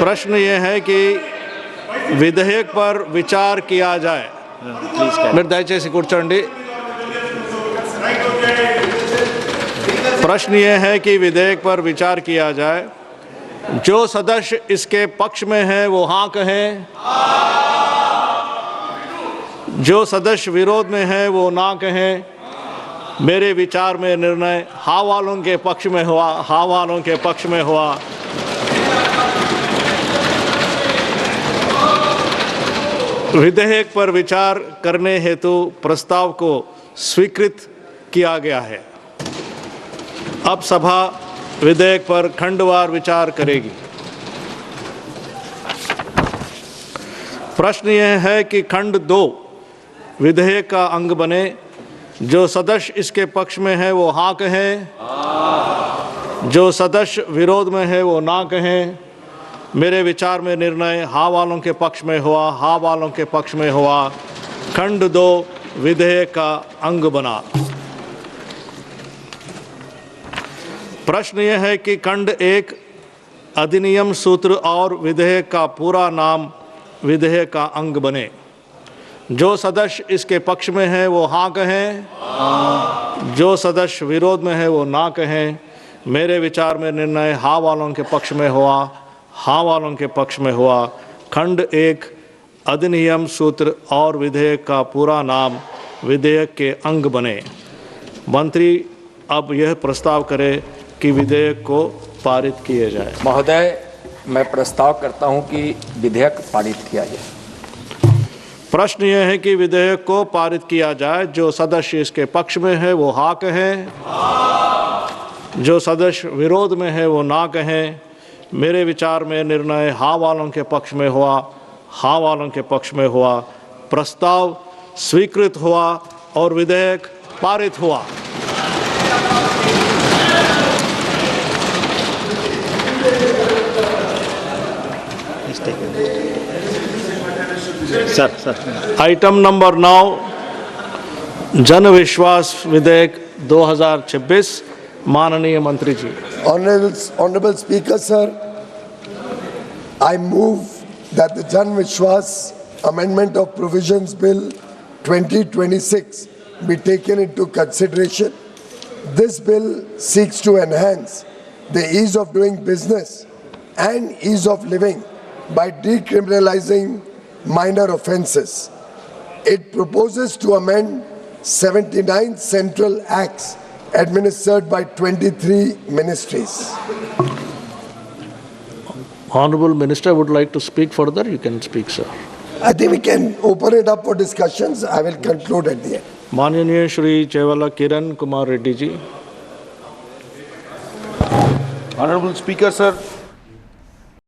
प्रश्न ये है कि विधेयक पर विचार किया जाए। మీరు దయచేసి కూర్చోండి। प्रश्न ये है कि विधेयक पर विचार किया जाए। जो सदस्य इसके पक्ष में है वो हाँ कहें, जो सदस्य विरोध में है वो ना कहें। मेरे विचार में निर्णय हाँ वालों के पक्ष में हुआ, हाँ वालों के पक्ष में हुआ। विधेयक पर विचार करने हेतु प्रस्ताव को स्वीकृत किया गया है। अब सभा विधेयक पर खंडवार विचार करेगी। प्रश्न यह है कि खंड 2 विधेयक का अंग बने। जो सदस्य इसके पक्ष में है वो हाँ कहें, जो सदस्य विरोध में है वो ना कहें। मेरे विचार में निर्णय हाँ वालों के पक्ष में हुआ, हाँ वालों के पक्ष में हुआ। खंड 2 विधेयक का अंग बना। प्रश्न यह है कि खंड 1 अधिनियम सूत्र और विधेयक का पूरा नाम विधेयक का अंग बने। जो सदस्य इसके पक्ष में है वो हाँ कहें, जो सदस्य विरोध में है वो ना कहें। मेरे विचार में निर्णय हाँ वालों के पक्ष में हुआ, हाँ वालों के पक्ष में हुआ। खंड 1 अधिनियम सूत्र और विधेयक का पूरा नाम विधेयक के अंग बने। मंत्री अब यह प्रस्ताव करे कि विधेयक को पारित किए जाए। महोदय, मैं प्रस्ताव करता हूं कि विधेयक पारित किया जाए। प्रश्न यह है कि विधेयक को पारित किया जाए। जो सदस्य इसके पक्ष में है वो हाँ कहें, जो सदस्य विरोध में है वो ना कहें। मेरे विचार में निर्णय हाँ वालों के पक्ष में हुआ, हाँ वालों के पक्ष में हुआ। प्रस्ताव स्वीकृत हुआ और विधेयक पारित हुआ। आइटम नंबर 9 जन विश्वास विधेयक 2026। माननीय मंत्री जी। Honorable Speaker, sir, I move that the Jan Vishwas Amendment of Provisions Bill 2026 be taken into consideration. This bill seeks to enhance the ease of doing business and ease of living by decriminalizing minor offences. It proposes to amend 79 central acts administered by 23 ministries. Honorable Minister would like to speak further. You can speak, sir. I think we can open it up for discussions. I will conclude at the end. माननीय Shri चेवाला Kiran Kumar Reddy ji. Honorable Speaker, sir,